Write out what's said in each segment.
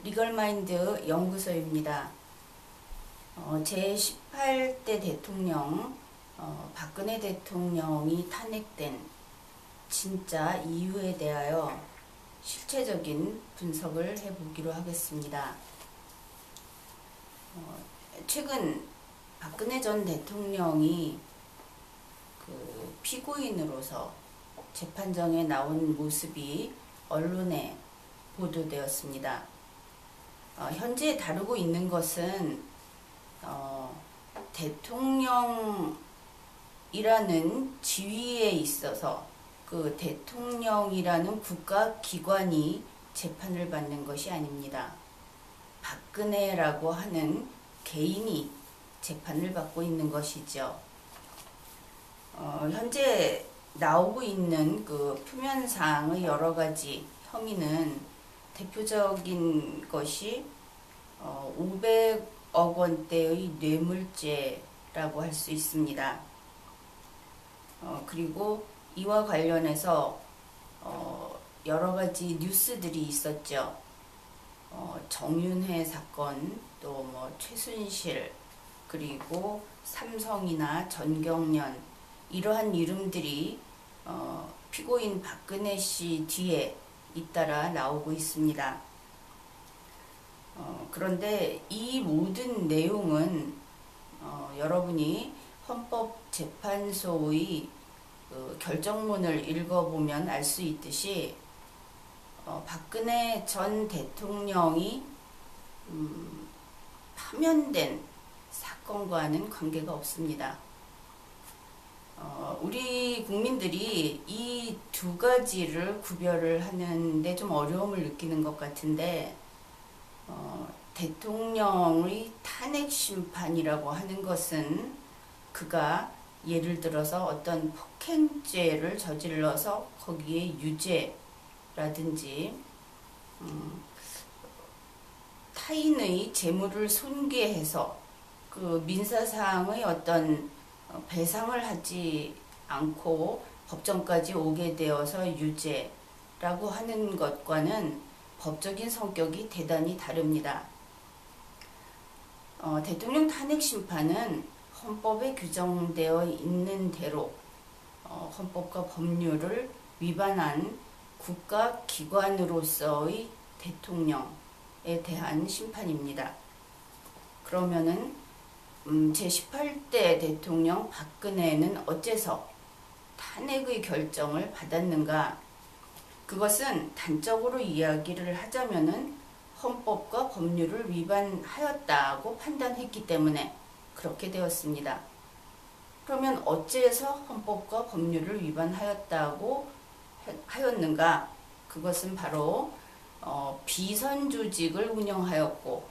리걸마인드 연구소입니다. 제18대 대통령 박근혜 대통령이 탄핵된 진짜 이유에 대하여 실체적인 분석을 해보기로 하겠습니다. 최근 박근혜 전 대통령이 그 피고인으로서 재판정에 나온 모습이 언론에 보도되었습니다. 현재 다루고 있는 것은 대통령이라는 지위에 있어서 그 대통령이라는 국가기관이 재판을 받는 것이 아닙니다. 박근혜라고 하는 개인이 재판을 받고 있는 것이죠. 현재 나오고 있는 그 표면상의 여러 가지 혐의는 대표적인 것이 500억 원대의 뇌물죄라고 할 수 있습니다. 그리고 이와 관련해서 여러 가지 뉴스들이 있었죠. 정윤회 사건, 또 뭐 최순실, 그리고 삼성이나 전경련, 이러한 이름들이 피고인 박근혜 씨 뒤에 잇따라 나오고 있습니다. 그런데 이 모든 내용은 여러분이 헌법재판소의 그 결정문을 읽어보면 알 수 있듯이 박근혜 전 대통령이 파면된 사건과는 관계가 없습니다. 우리 국민들이 이 두 가지를 구별을 하는데 좀 어려움을 느끼는 것 같은데, 대통령의 탄핵 심판이라고 하는 것은 그가 예를 들어서 어떤 폭행죄를 저질러서 거기에 유죄라든지 타인의 재물을 손괴해서 그 민사상의 어떤 배상을 하지 않고 법정까지 오게 되어서 유죄라고 하는 것과는 법적인 성격이 대단히 다릅니다. 대통령 탄핵 심판은 헌법에 규정되어 있는 대로 헌법과 법률을 위반한 국가기관으로서의 대통령에 대한 심판입니다. 그러면은 제18대 대통령 박근혜는 어째서 탄핵의 결정을 받았는가? 그것은 단적으로 이야기를 하자면은 헌법과 법률을 위반하였다고 판단했기 때문에 그렇게 되었습니다. 그러면 어째서 헌법과 법률을 위반하였다고 하였는가? 그것은 바로 비선조직을 운영하였고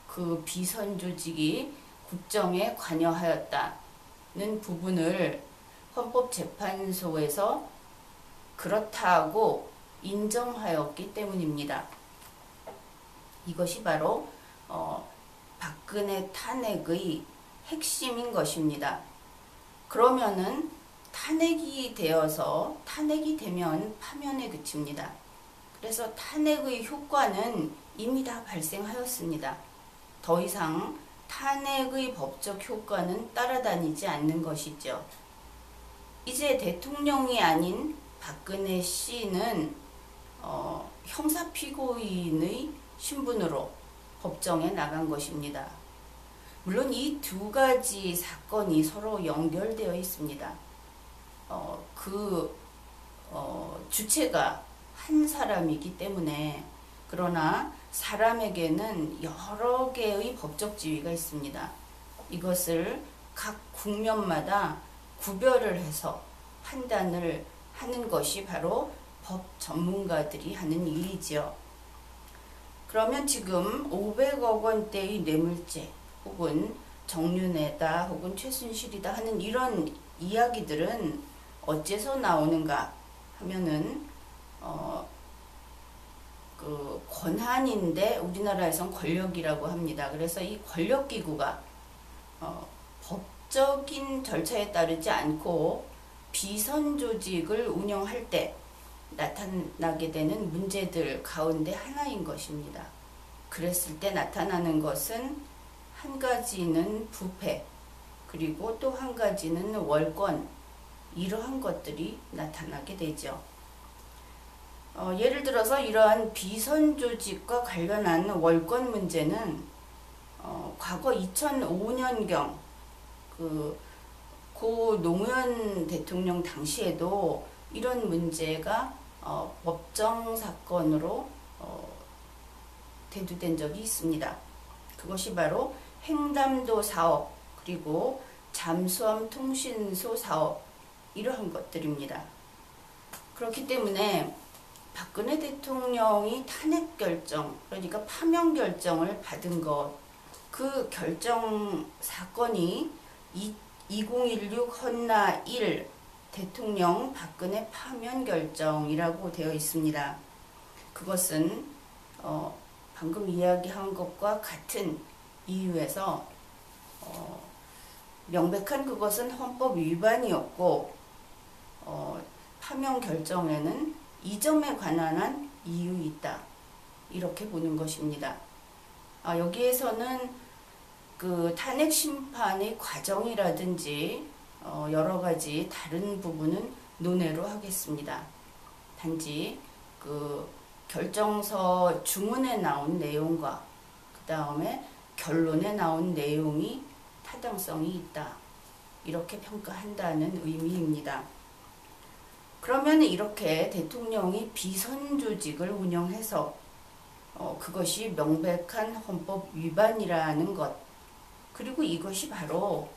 그 비선조직이 국정에 관여하였다는 부분을 헌법재판소에서 그렇다고 인정하였기 때문입니다. 이것이 바로 박근혜 탄핵의 핵심인 것입니다. 그러면은 탄핵이 되면 파면에 그칩니다. 그래서 탄핵의 효과는 이미 다 발생하였습니다. 더 이상 탄핵의 법적 효과는 따라다니지 않는 것이죠. 이제 대통령이 아닌 박근혜 씨는 형사피고인의 신분으로 법정에 나간 것입니다. 물론 이 두 가지 사건이 서로 연결되어 있습니다. 주체가 한 사람이기 때문에, 그러나 사람에게는 여러 개의 법적 지위가 있습니다. 이것을 각 국면마다 구별을 해서 판단을 하는 것이 바로 법 전문가들이 하는 일이지요. 그러면 지금 500억 원대의 뇌물죄 혹은 정윤회다 혹은 최순실이다 하는 이런 이야기들은 어째서 나오는가 하면은 그 권한인데 우리나라에선 권력이라고 합니다. 그래서 이 권력기구가 법적인 절차에 따르지 않고 비선조직을 운영할 때 나타나게 되는 문제들 가운데 하나인 것입니다. 그랬을 때 나타나는 것은 한 가지는 부패, 그리고 또 한 가지는 월권, 이러한 것들이 나타나게 되죠. 예를 들어서 이러한 비선 조직과 관련한 월권 문제는 과거 2005년경 고 노무현 대통령 당시에도 이런 문제가 법정 사건으로 대두된 적이 있습니다. 그것이 바로 횡담도 사업, 그리고 잠수함 통신소 사업, 이러한 것들입니다. 그렇기 때문에 박근혜 대통령이 탄핵 결정, 그러니까 파면 결정을 받은 것, 그 결정 사건이 2016 헌나 1 대통령 박근혜 파면 결정이라고 되어 있습니다. 그것은 방금 이야기한 것과 같은 이유에서 명백한 그것은 헌법 위반이었고 파면 결정에는 이 점에 관한 한 이유 있다, 이렇게 보는 것입니다. 여기에서는 그 탄핵 심판의 과정이라든지 여러 가지 다른 부분은 논외로 하겠습니다. 단지 그 결정서 주문에 나온 내용과 그 다음에 결론에 나온 내용이 타당성이 있다, 이렇게 평가한다는 의미입니다. 그러면 이렇게 대통령이 비선 조직을 운영해서 그것이 명백한 헌법 위반이라는 것, 그리고 이것이 바로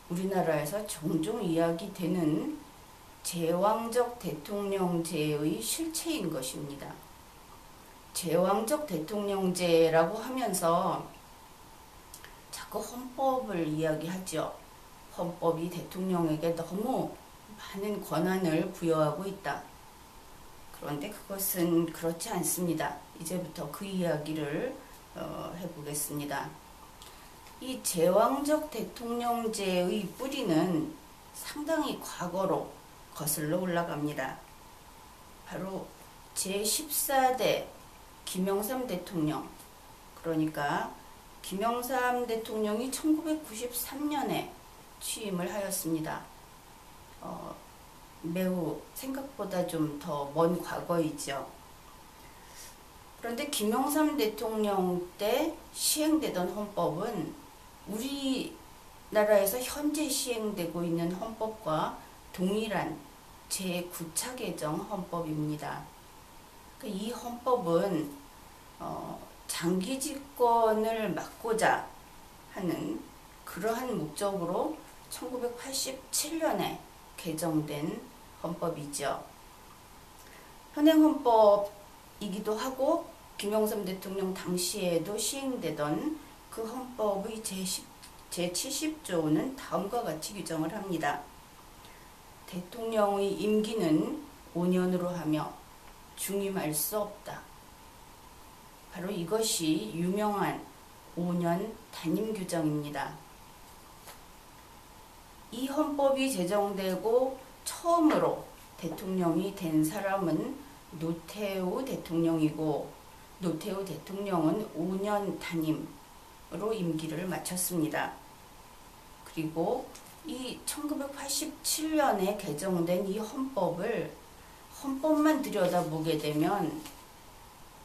우리나라에서 종종 이야기되는 제왕적 대통령제의 실체인 것입니다. 제왕적 대통령제라고 하면서 자꾸 헌법을 이야기하죠. 헌법이 대통령에게 너무 많은 권한을 부여하고 있다. 그런데 그것은 그렇지 않습니다. 이제부터 그 이야기를 해보겠습니다. 이 제왕적 대통령제의 뿌리는 상당히 과거로 거슬러 올라갑니다. 바로 제14대 김영삼 대통령, 그러니까 김영삼 대통령이 1993년에 취임을 하였습니다. 매우 생각보다 좀 더 먼 과거이죠. 그런데 김영삼 대통령 때 시행되던 헌법은 우리나라에서 현재 시행되고 있는 헌법과 동일한 제9차 개정 헌법입니다. 이 헌법은 장기 집권을 막고자 하는 그러한 목적으로 1987년에 개정된 헌법이죠. 현행헌법이기도 하고 김영삼 대통령 당시에도 시행되던 그 헌법의 제70조는 다음과 같이 규정을 합니다. 대통령의 임기는 5년으로 하며 중임할 수 없다. 바로 이것이 유명한 5년 단임 규정입니다. 이 헌법이 제정되고 처음으로 대통령이 된 사람은 노태우 대통령이고, 노태우 대통령은 5년 단임으로 임기를 마쳤습니다. 그리고 이 1987년에 개정된 이 헌법만 들여다보게 되면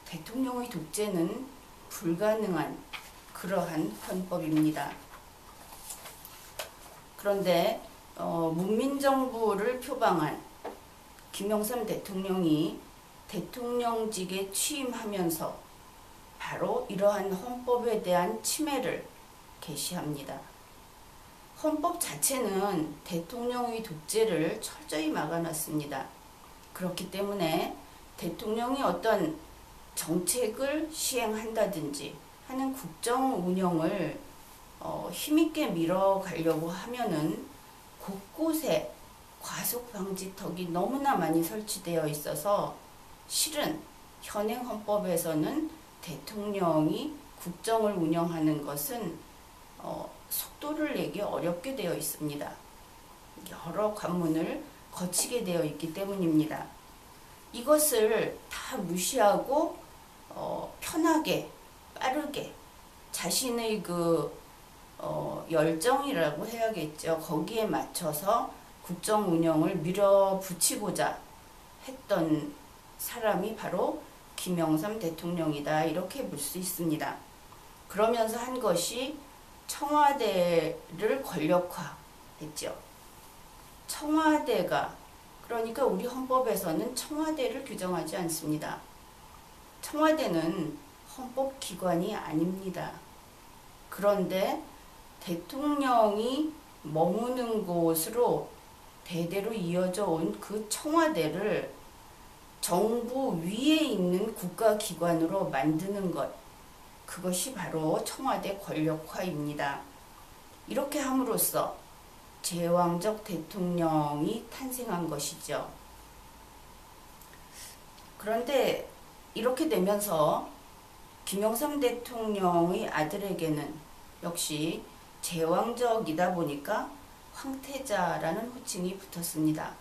대통령의 독재는 불가능한 그러한 헌법입니다. 그런데 문민정부를 표방한 김영삼 대통령이 대통령직에 취임하면서 바로 이러한 헌법에 대한 침해를 개시합니다. 헌법 자체는 대통령의 독재를 철저히 막아놨습니다. 그렇기 때문에 대통령이 어떤 정책을 시행한다든지 하는 국정 운영을 힘있게 밀어가려고 하면은 곳곳에 과속방지턱이 너무나 많이 설치되어 있어서 실은 현행 헌법에서는 대통령이 국정을 운영하는 것은 속도를 내기 어렵게 되어 있습니다. 여러 관문을 거치게 되어 있기 때문입니다. 이것을 다 무시하고 편하게 빠르게 자신의 열정이라고 해야겠죠. 거기에 맞춰서 국정 운영을 밀어붙이고자 했던 사람이 바로 김영삼 대통령이다. 이렇게 볼 수 있습니다. 그러면서 한 것이 청와대를 권력화했죠. 청와대가, 그러니까 우리 헌법에서는 청와대를 규정하지 않습니다. 청와대는 헌법기관이 아닙니다. 그런데 대통령이 머무는 곳으로 대대로 이어져 온 그 청와대를 정부 위에 있는 국가기관으로 만드는 것, 그것이 바로 청와대 권력화입니다. 이렇게 함으로써 제왕적 대통령이 탄생한 것이죠. 그런데 이렇게 되면서 김영삼 대통령의 아들에게는 역시 제왕적이다 보니까 황태자라는 호칭이 붙었습니다.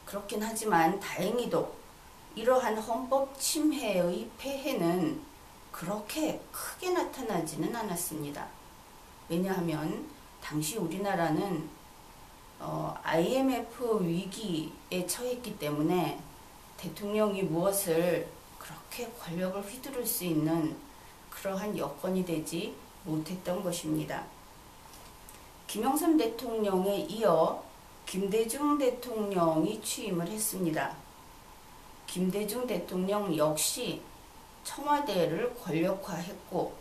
그렇긴 하지만 다행히도 이러한 헌법 침해의 폐해는 그렇게 크게 나타나지는 않았습니다. 왜냐하면 당시 우리나라는 IMF 위기에 처했기 때문에 대통령이 무엇을 그렇게 권력을 휘두를 수 있는 그러한 여건이 되지 못했던 것입니다. 김영삼 대통령에 이어 김대중 대통령이 취임을 했습니다. 김대중 대통령 역시 청와대를 권력화했고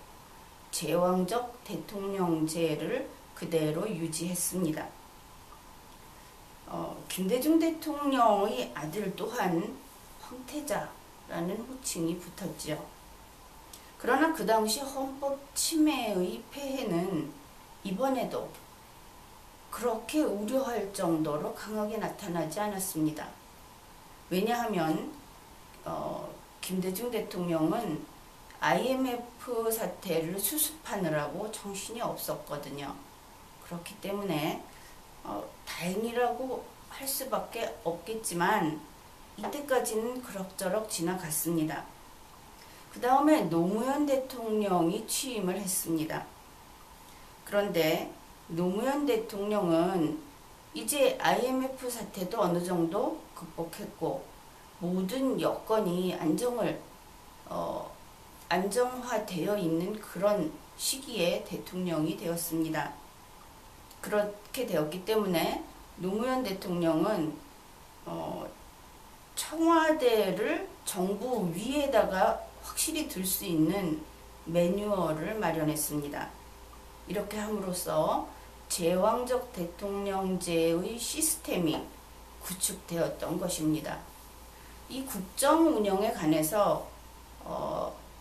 제왕적 대통령제를 그대로 유지했습니다. 김대중 대통령의 아들 또한 황태자라는 호칭이 붙었죠. 그러나 그 당시 헌법 침해의 폐해는 이번에도 그렇게 우려할 정도로 강하게 나타나지 않았습니다. 왜냐하면 김대중 대통령은 IMF 사태를 수습하느라고 정신이 없었거든요. 그렇기 때문에 다행이라고 할 수밖에 없겠지만 이때까지는 그럭저럭 지나갔습니다. 그 다음에 노무현 대통령이 취임을 했습니다. 그런데 노무현 대통령은 이제 IMF 사태도 어느 정도 극복했고 모든 여건이 안정화되어 있는 그런 시기에 대통령이 되었습니다. 그렇게 되었기 때문에 노무현 대통령은 청와대를 정부 위에다가 확실히 들 수 있는 매뉴얼을 마련했습니다. 이렇게 함으로써 제왕적 대통령제의 시스템이 구축되었던 것입니다. 이 국정 운영에 관해서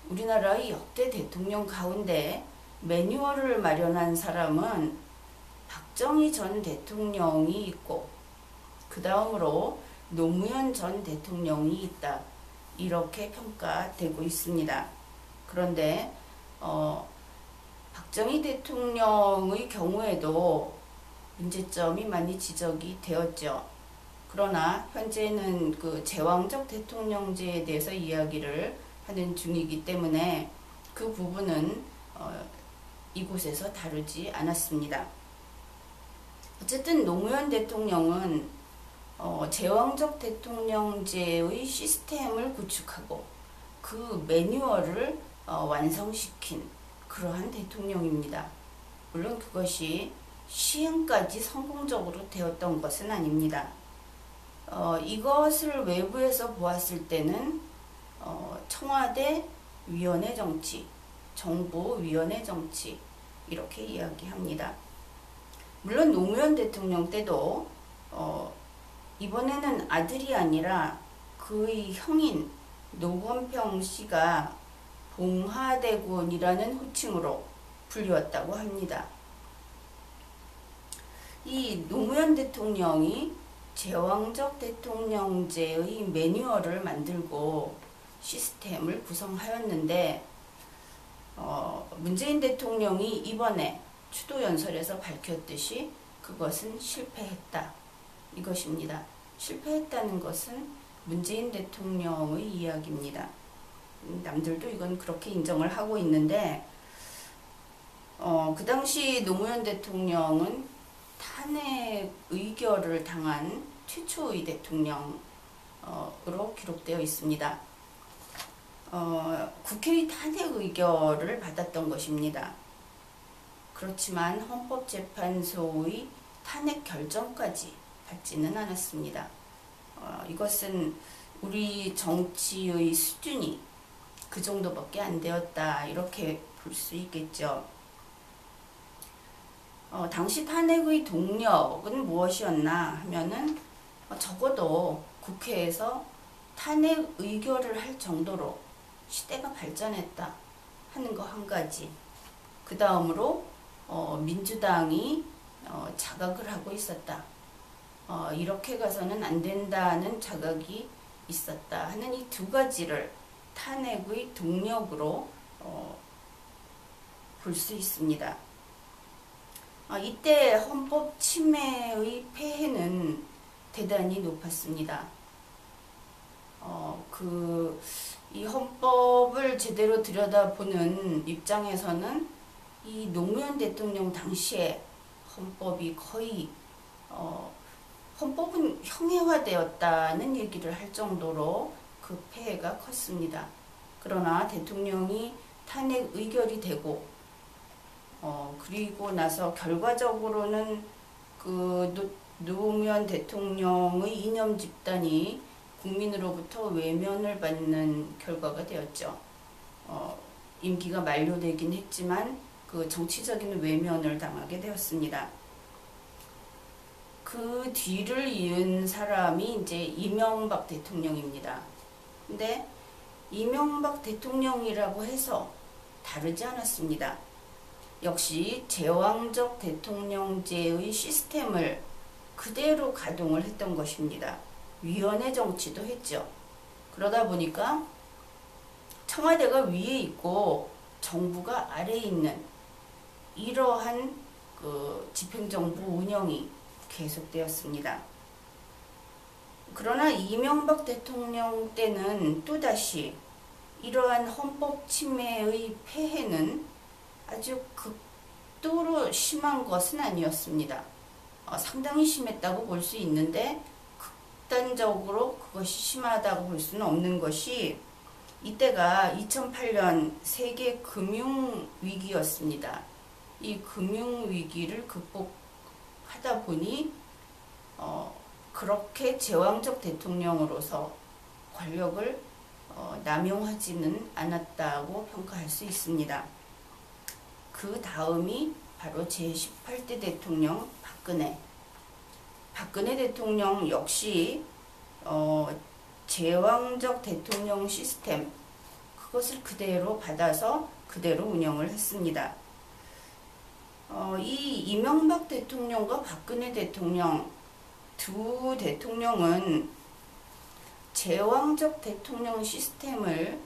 우리나라의 역대 대통령 가운데 매뉴얼을 마련한 사람은 박정희 전 대통령이 있고 그 다음으로 노무현 전 대통령이 있다. 이렇게 평가되고 있습니다. 그런데 박정희 대통령의 경우에도 문제점이 많이 지적이 되었죠. 그러나 현재는 그 제왕적 대통령제에 대해서 이야기를 하는 중이기 때문에 그 부분은 이곳에서 다루지 않았습니다. 어쨌든 노무현 대통령은 제왕적 대통령제의 시스템을 구축하고 그 매뉴얼을 완성시킨 그러한 대통령입니다. 물론 그것이 시행까지 성공적으로 되었던 것은 아닙니다. 이것을 외부에서 보았을 때는 청와대 위원회 정치, 정부 위원회 정치 이렇게 이야기합니다. 물론 노무현 대통령 때도 이번에는 아들이 아니라 그의 형인 노건평 씨가 봉하대군이라는 호칭으로 불리웠다고 합니다. 이 노무현 대통령이 제왕적 대통령제의 매뉴얼을 만들고 시스템을 구성하였는데 문재인 대통령이 이번에 추도연설에서 밝혔듯이 그것은 실패했다. 이것입니다. 실패했다는 것은 문재인 대통령의 이야기입니다. 남들도 이건 그렇게 인정을 하고 있는데, 그 당시 노무현 대통령은 탄핵 의결을 당한 최초의 대통령으로 기록되어 있습니다. 국회의 탄핵 의결을 받았던 것입니다. 그렇지만 헌법재판소의 탄핵 결정까지 받지는 않았습니다. 이것은 우리 정치의 수준이 그 정도밖에 안 되었다, 이렇게 볼 수 있겠죠. 당시 탄핵의 동력은 무엇이었나 하면은 적어도 국회에서 탄핵 의결을 할 정도로 시대가 발전했다 하는 거 한 가지. 그 다음으로 민주당이 자각을 하고 있었다. 이렇게 가서는 안 된다는 자각이 있었다 하는 이 두 가지를 탄핵의 동력으로 볼 수 있습니다. 이때 헌법 침해의 폐해는 대단히 높았습니다. 이 헌법을 제대로 들여다보는 입장에서는 이 노무현 대통령 당시에 헌법이 거의 헌법은 형해화되었다는 얘기를 할 정도로 그 폐해가 컸습니다. 그러나 대통령이 탄핵 의결이 되고 그리고 나서 결과적으로는 그 노무현 대통령의 이념 집단이 국민으로부터 외면을 받는 결과가 되었죠. 임기가 만료되긴 했지만 그 정치적인 외면을 당하게 되었습니다. 그 뒤를 이은 사람이 이제 이명박 대통령입니다. 근데 이명박 대통령이라고 해서 다르지 않았습니다. 역시 제왕적 대통령제의 시스템을 그대로 가동을 했던 것입니다. 위원회 정치도 했죠. 그러다 보니까 청와대가 위에 있고 정부가 아래에 있는 이러한 그 집행정부 운영이 계속되었습니다. 그러나 이명박 대통령 때는 또다시 이러한 헌법 침해의 폐해는 아주 극도로 심한 것은 아니었습니다. 상당히 심했다고 볼 수 있는데 극단적으로 그것이 심하다고 볼 수는 없는 것이 이때가 2008년 세계 금융위기였습니다. 이 금융위기를 극복하다 보니 그렇게 제왕적 대통령으로서 권력을 남용하지는 않았다고 평가할 수 있습니다. 그 다음이 바로 제18대 대통령 박근혜 대통령 역시 제왕적 대통령 시스템 그것을 그대로 받아서 그대로 운영을 했습니다. 이 이명박 대통령과 박근혜 대통령 두 대통령은 제왕적 대통령 시스템을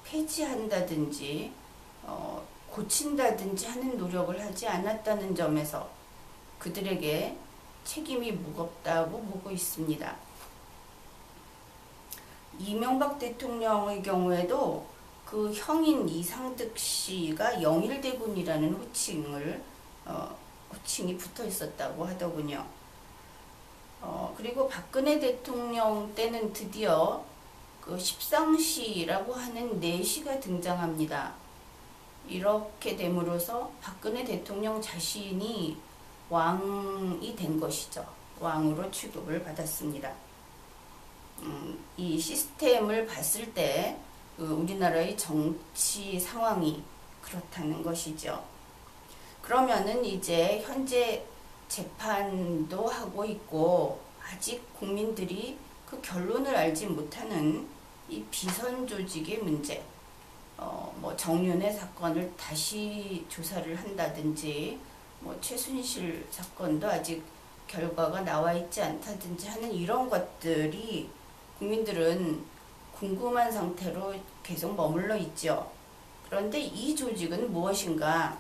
폐지한다든지 고친다든지 하는 노력을 하지 않았다는 점에서 그들에게 책임이 무겁다고 보고 있습니다. 이명박 대통령의 경우에도 그 형인 이상득 씨가 영일대군이라는 호칭이 붙어 있었다고 하더군요. 그리고 박근혜 대통령 때는 드디어 그 십상시라고 하는 내시가 등장합니다. 이렇게 됨으로써 박근혜 대통령 자신이 왕이 된 것이죠. 왕으로 취급을 받았습니다. 이 시스템을 봤을 때 우리나라의 정치 상황이 그렇다는 것이죠. 그러면은 이제 현재 재판도 하고 있고 아직 국민들이 그 결론을 알지 못하는 이 비선 조직의 문제, 뭐 정윤회 사건을 다시 조사를 한다든지, 뭐 최순실 사건도 아직 결과가 나와 있지 않다든지 하는 이런 것들이 국민들은 궁금한 상태로 계속 머물러 있죠. 그런데 이 조직은 무엇인가?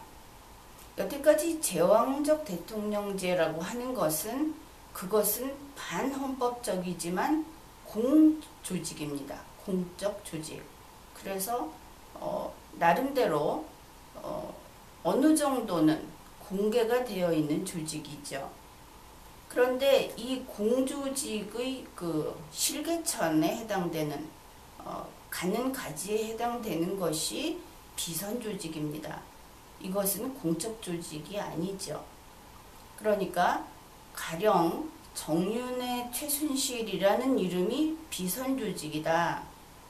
여태까지 제왕적 대통령제라고 하는 것은 그것은 반헌법적이지만 공조직입니다. 공적 조직. 그래서 나름대로 어느 정도는 공개가 되어 있는 조직이죠. 그런데 이 공조직의 그 실개천에 해당되는 가는 가지에 해당되는 것이 비선조직입니다. 이것은 공적 조직이 아니죠. 그러니까 가령 정윤회, 최순실이라는 이름이 비선조직이다.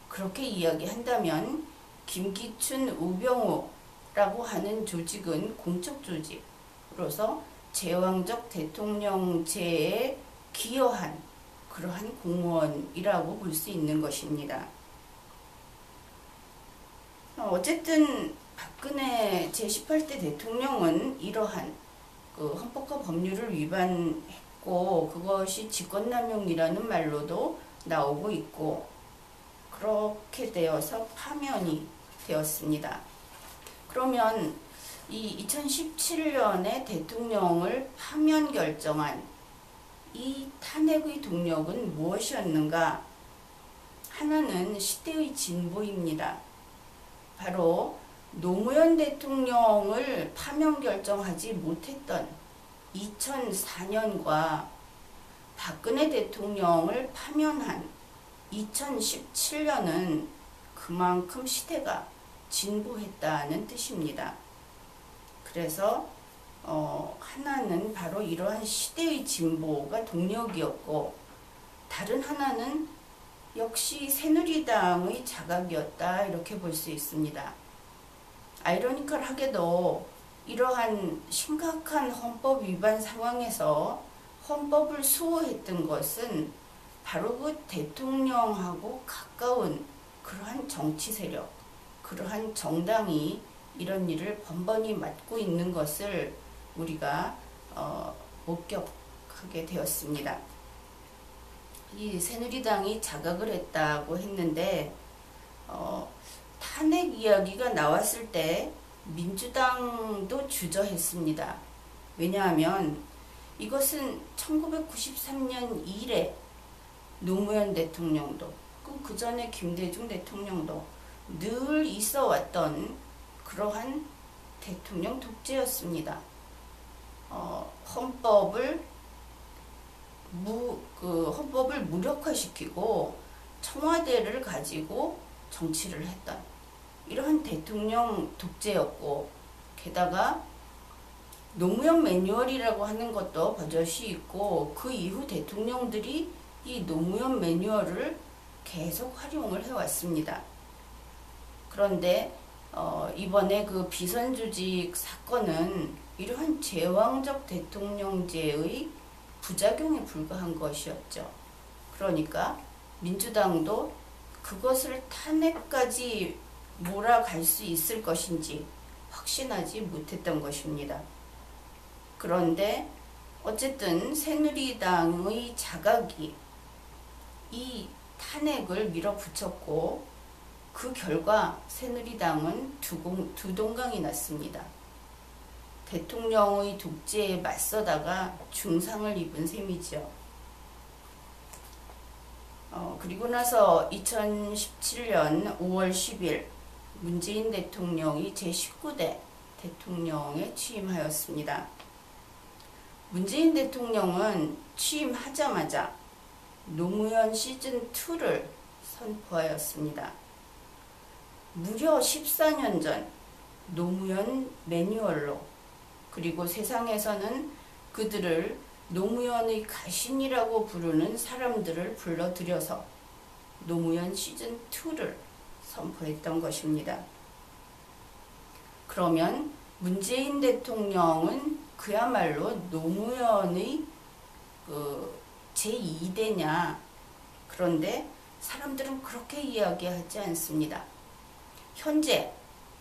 그렇게 이야기한다면 김기춘, 우병우라고 하는 조직은 공적 조직으로서 제왕적 대통령제에 기여한 그러한 공무원이라고 볼 수 있는 것입니다. 어쨌든 박근혜 제18대 대통령은 이러한 그 헌법과 법률을 위반했고 그것이 직권남용이라는 말로도 나오고 있고 그렇게 되어서 파면이 되었습니다. 그러면 이 2017년에 대통령을 파면 결정한 이 탄핵의 동력은 무엇이었는가? 하나는 시대의 진보입니다. 바로 노무현 대통령을 파면 결정하지 못했던 2004년과 박근혜 대통령을 파면한 2017년은 그만큼 시대가 진보했다는 뜻입니다. 그래서 하나는 바로 이러한 시대의 진보가 동력이었고 다른 하나는 역시 새누리당의 자각이었다 이렇게 볼 수 있습니다. 아이러니컬하게도 이러한 심각한 헌법 위반 상황에서 헌법을 수호했던 것은 바로 그 대통령하고 가까운 그러한 정치 세력, 그러한 정당이 이런 일을 번번이 맡고 있는 것을 우리가 목격하게 되었습니다. 이 새누리당이 자각을 했다고 했는데 탄핵 이야기가 나왔을 때 민주당도 주저했습니다. 왜냐하면 이것은 1993년 이래 노무현 대통령도 그 전에 김대중 대통령도 늘 있어 왔던 그러한 대통령 독재였습니다. 헌법을 무력화시키고 청와대를 가지고 정치를 했던 이러한 대통령 독재였고 게다가 노무현 매뉴얼이라고 하는 것도 버젓이 있고 그 이후 대통령들이 이 노무현 매뉴얼을 계속 활용을 해왔습니다. 그런데 이번에 그 비선조직 사건은 이러한 제왕적 대통령제의 부작용에 불과한 것이었죠. 그러니까 민주당도 그것을 탄핵까지 몰아갈 수 있을 것인지 확신하지 못했던 것입니다. 그런데 어쨌든 새누리당의 자각이 이 탄핵을 밀어붙였고 그 결과 새누리당은 두 동강이 났습니다. 대통령의 독재에 맞서다가 중상을 입은 셈이죠. 그리고 나서 2017년 5월 10일 문재인 대통령이 제19대 대통령에 취임하였습니다. 문재인 대통령은 취임하자마자 노무현 시즌2를 선포하였습니다. 무려 14년 전 노무현 매뉴얼로 그리고 세상에서는 그들을 노무현의 가신이라고 부르는 사람들을 불러들여서 노무현 시즌2를 선포했던 것입니다. 그러면 문재인 대통령은 그야말로 노무현의 제2대냐? 그런데 사람들은 그렇게 이야기하지 않습니다. 현재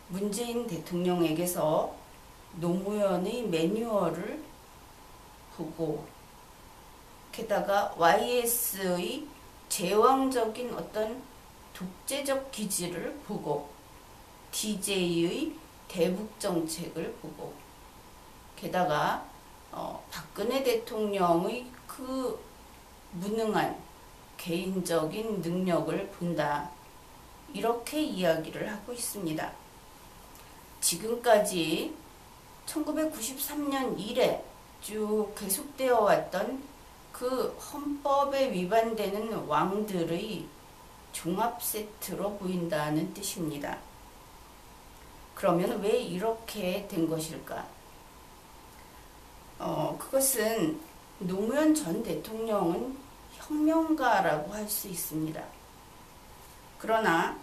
문재인 대통령에게서 노무현의 매뉴얼을 보고 게다가 YS의 제왕적인 어떤 독재적 기질을 보고 DJ의 대북 정책을 보고 게다가 박근혜 대통령의 그 무능한 개인적인 능력을 본다. 이렇게 이야기를 하고 있습니다. 지금까지 1993년 이래 쭉 계속되어 왔던 그 헌법에 위반되는 왕들의 종합 세트로 보인다는 뜻입니다. 그러면 왜 이렇게 된 것일까? 그것은 노무현 전 대통령은 혁명가라고 할 수 있습니다. 그러나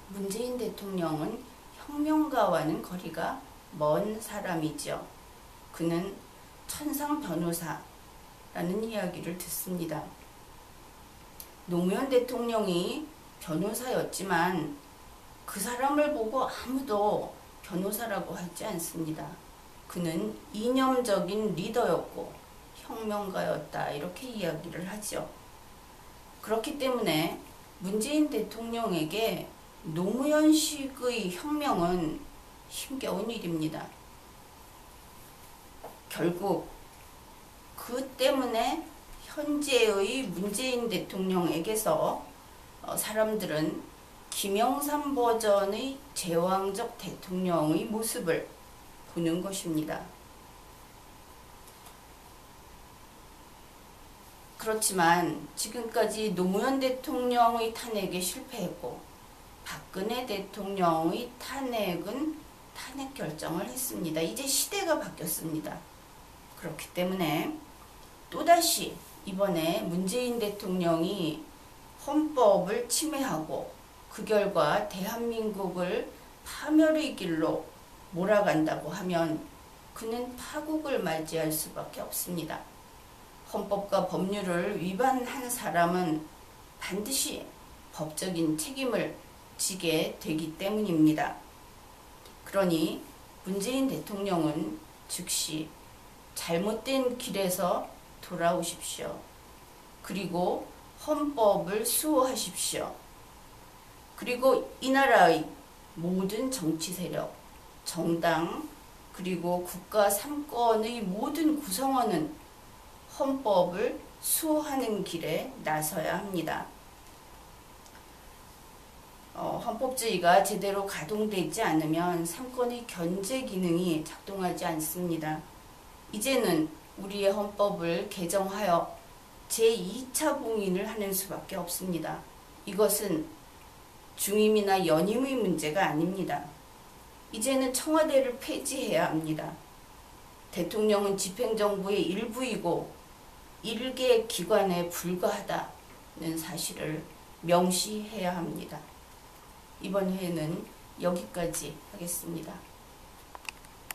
문재인 대통령은 혁명가와는 거리가 먼 사람이죠. 그는 천상 변호사라는 이야기를 듣습니다. 노무현 대통령이 변호사였지만 그 사람을 보고 아무도 변호사라고 하지 않습니다. 그는 이념적인 리더였고 혁명가였다, 이렇게 이야기를 하죠. 그렇기 때문에 문재인 대통령에게 노무현식의 혁명은 힘겨운 일입니다. 결국 그 때문에 현재의 문재인 대통령에게서 사람들은 김영삼 버전의 제왕적 대통령의 모습을 보는 것입니다. 그렇지만 지금까지 노무현 대통령의 탄핵에 실패했고 박근혜 대통령의 탄핵은 탄핵 결정을 했습니다. 이제 시대가 바뀌었습니다. 그렇기 때문에 또다시 이번에 문재인 대통령이 헌법을 침해하고 그 결과 대한민국을 파멸의 길로 몰아간다고 하면 그는 파국을 맞이할 수밖에 없습니다. 헌법과 법률을 위반한 사람은 반드시 법적인 책임을 지게 되기 때문입니다. 그러니 문재인 대통령은 즉시 잘못된 길에서 돌아오십시오. 그리고 헌법을 수호하십시오. 그리고 이 나라의 모든 정치 세력, 정당, 그리고 국가 삼권의 모든 구성원은 헌법을 수호하는 길에 나서야 합니다. 헌법주의가 제대로 가동되지 않으면 삼권의 견제 기능이 작동하지 않습니다. 이제는 우리의 헌법을 개정하여 제2차 봉인을 하는 수밖에 없습니다. 이것은 중임이나 연임의 문제가 아닙니다. 이제는 청와대를 폐지해야 합니다. 대통령은 집행정부의 일부이고 일개 기관에 불과하다는 사실을 명시해야 합니다. 이번 회는 여기까지 하겠습니다.